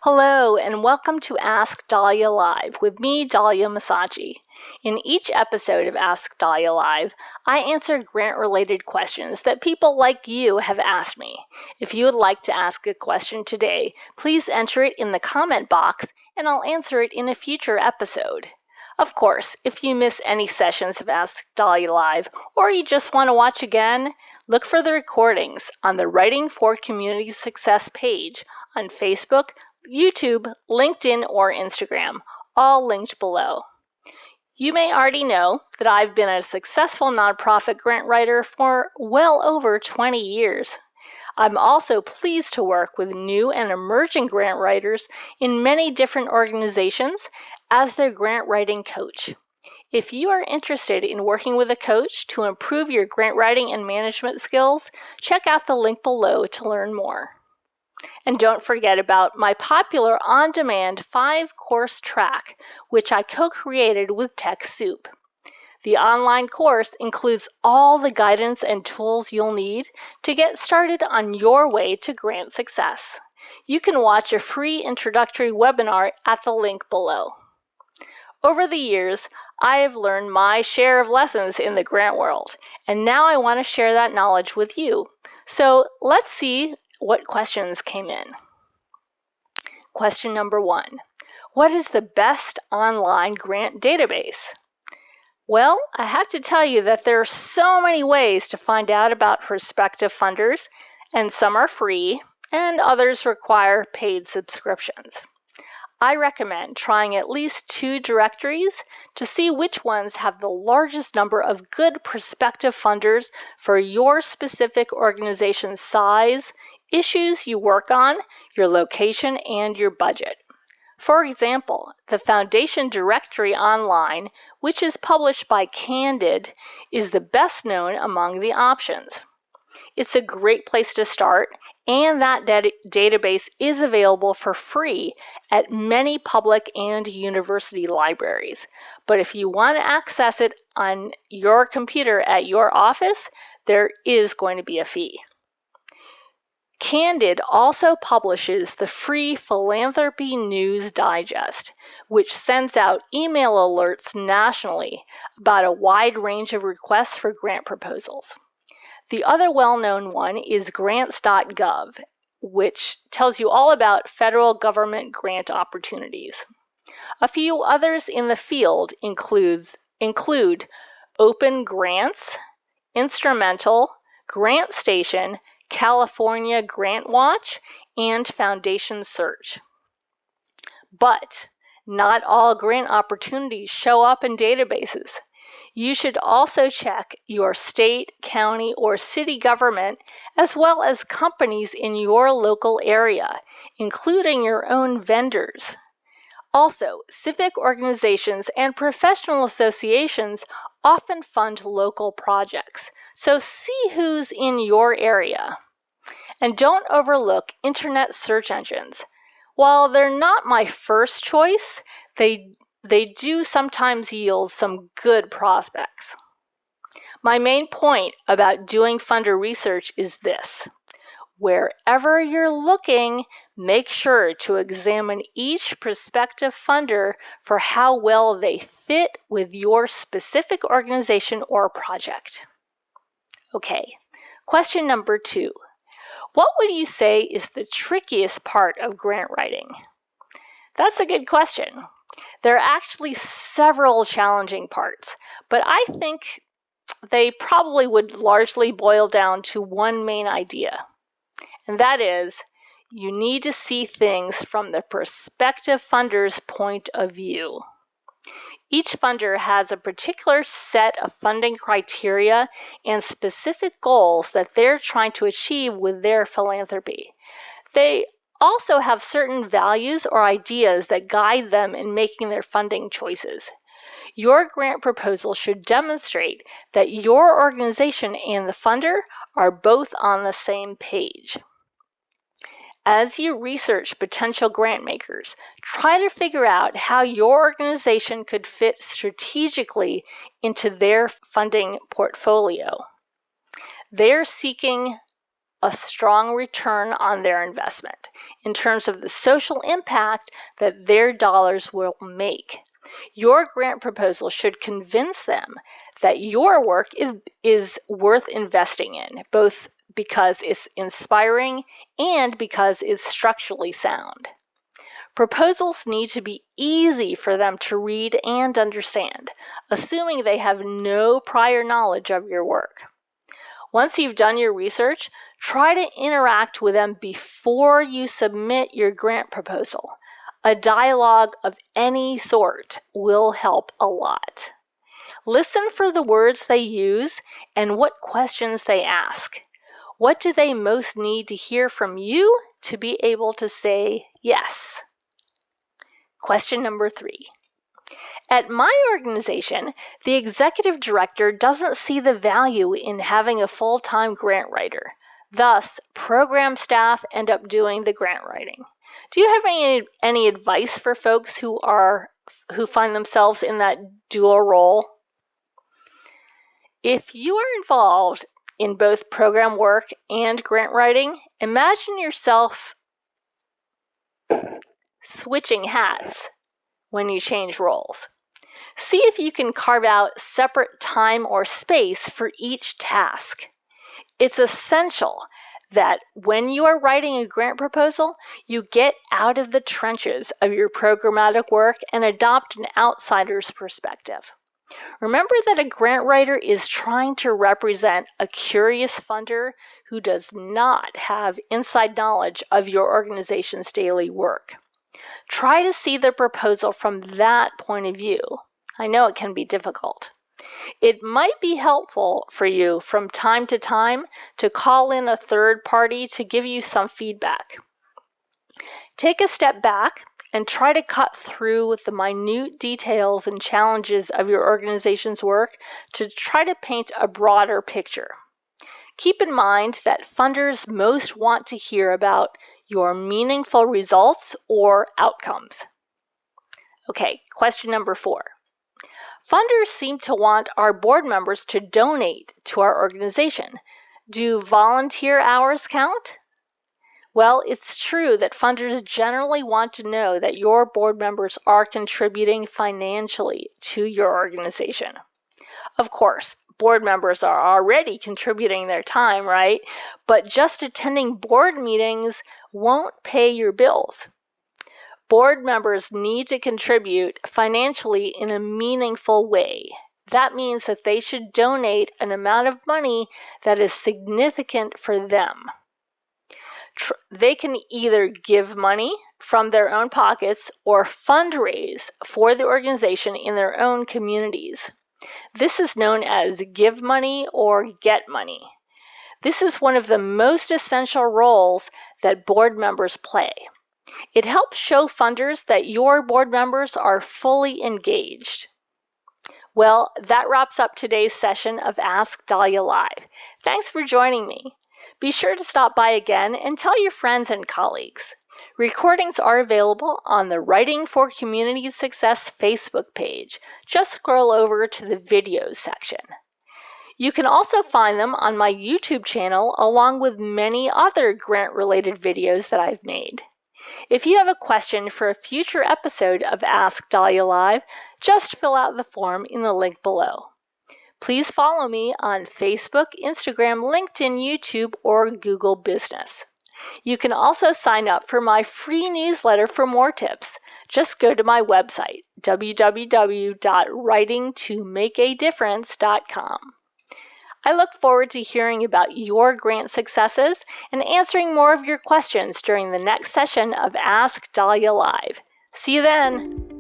Hello, and welcome to Ask Dalya Live with me, Dalya Massachi. In each episode of Ask Dalya Live, I answer grant-related questions that people like you have asked me. If you would like to ask a question today, please enter it in the comment box and I'll answer it in a future episode. Of course, if you miss any sessions of Ask Dalya Live or you just want to watch again, look for the recordings on the Writing for Community Success page on Facebook, YouTube, LinkedIn, or Instagram, all linked below. You may already know that I've been a successful nonprofit grant writer for well over 20 years. I'm also pleased to work with new and emerging grant writers in many different organizations as their grant writing coach. If you are interested in working with a coach to improve your grant writing and management skills, check out the link below to learn more. And don't forget about my popular on-demand 5-course track, which I co-created with TechSoup. The online course includes all the guidance and tools you'll need to get started on your way to grant success. You can watch a free introductory webinar at the link below. Over the years, I have learned my share of lessons in the grant world, and now I want to share that knowledge with you. So let's see what questions came in. Question number 1. What is the best online grant database? Well, I have to tell you that there are so many ways to find out about prospective funders, and some are free, and others require paid subscriptions. I recommend trying at least 2 directories to see which ones have the largest number of good prospective funders for your specific organization's size, issues you work on, your location, and your budget. For example, the Foundation Directory Online, which is published by Candid, is the best known among the options. It's a great place to start, and that database is available for free at many public and university libraries. But if you want to access it on your computer at your office, there is going to be a fee. Candid also publishes the free Philanthropy News Digest, which sends out email alerts nationally about a wide range of requests for grant proposals. The other well-known one is grants.gov, which tells you all about federal government grant opportunities. A few others in the field include Open Grants, Instrumental, Grant Station, California Grant Watch, and Foundation Search. But not all grant opportunities show up in databases. You should also check your state, county, or city government, as well as companies in your local area, including your own vendors. Also, civic organizations and professional associations often fund local projects, so see who's in your area. And don't overlook internet search engines. While they're not my first choice, they do sometimes yield some good prospects. My main point about doing funder research is this. Wherever you're looking, make sure to examine each prospective funder for how well they fit with your specific organization or project. Okay, question number 2. What would you say is the trickiest part of grant writing? That's a good question. There are actually several challenging parts, but I think they probably would largely boil down to one main idea. And that is, you need to see things from the prospective funder's point of view. Each funder has a particular set of funding criteria and specific goals that they're trying to achieve with their philanthropy. They also have certain values or ideas that guide them in making their funding choices. Your grant proposal should demonstrate that your organization and the funder are both on the same page. As you research potential grant makers, try to figure out how your organization could fit strategically into their funding portfolio. They're seeking a strong return on their investment in terms of the social impact that their dollars will make. Your grant proposal should convince them that your work is worth investing in, both because it's inspiring and because it's structurally sound. Proposals need to be easy for them to read and understand, assuming they have no prior knowledge of your work. Once you've done your research, try to interact with them before you submit your grant proposal. A dialogue of any sort will help a lot. Listen for the words they use and what questions they ask. What do they most need to hear from you to be able to say yes? Question number 3. At my organization, the executive director doesn't see the value in having a full-time grant writer. Thus, program staff end up doing the grant writing. Do you have any advice for folks who find themselves in that dual role? If you are involved in both program work and grant writing, imagine yourself switching hats when you change roles. See if you can carve out separate time or space for each task. It's essential that when you are writing a grant proposal, you get out of the trenches of your programmatic work and adopt an outsider's perspective. Remember that a grant writer is trying to represent a curious funder who does not have inside knowledge of your organization's daily work. Try to see the proposal from that point of view. I know it can be difficult. It might be helpful for you from time to time to call in a third party to give you some feedback. Take a step back and try to cut through the minute details and challenges of your organization's work to try to paint a broader picture. Keep in mind that funders most want to hear about your meaningful results or outcomes. Okay, question number 4. Funders seem to want our board members to donate to our organization. Do volunteer hours count? Well, it's true that funders generally want to know that your board members are contributing financially to your organization. Of course, board members are already contributing their time, right? But just attending board meetings won't pay your bills. Board members need to contribute financially in a meaningful way. That means that they should donate an amount of money that is significant for them. They can either give money from their own pockets or fundraise for the organization in their own communities. This is known as give money or get money. This is one of the most essential roles that board members play. It helps show funders that your board members are fully engaged. Well, that wraps up today's session of Ask Dalya Live. Thanks for joining me. Be sure to stop by again and tell your friends and colleagues. Recordings are available on the Writing for Community Success Facebook page. Just scroll over to the videos section. You can also find them on my YouTube channel along with many other grant-related videos that I've made. If you have a question for a future episode of Ask Dalya Live, just fill out the form in the link below. Please follow me on Facebook, Instagram, LinkedIn, YouTube, or Google Business. You can also sign up for my free newsletter for more tips. Just go to my website, www.writingtomakeadifference.com. I look forward to hearing about your grant successes and answering more of your questions during the next session of Ask Dalya Live. See you then!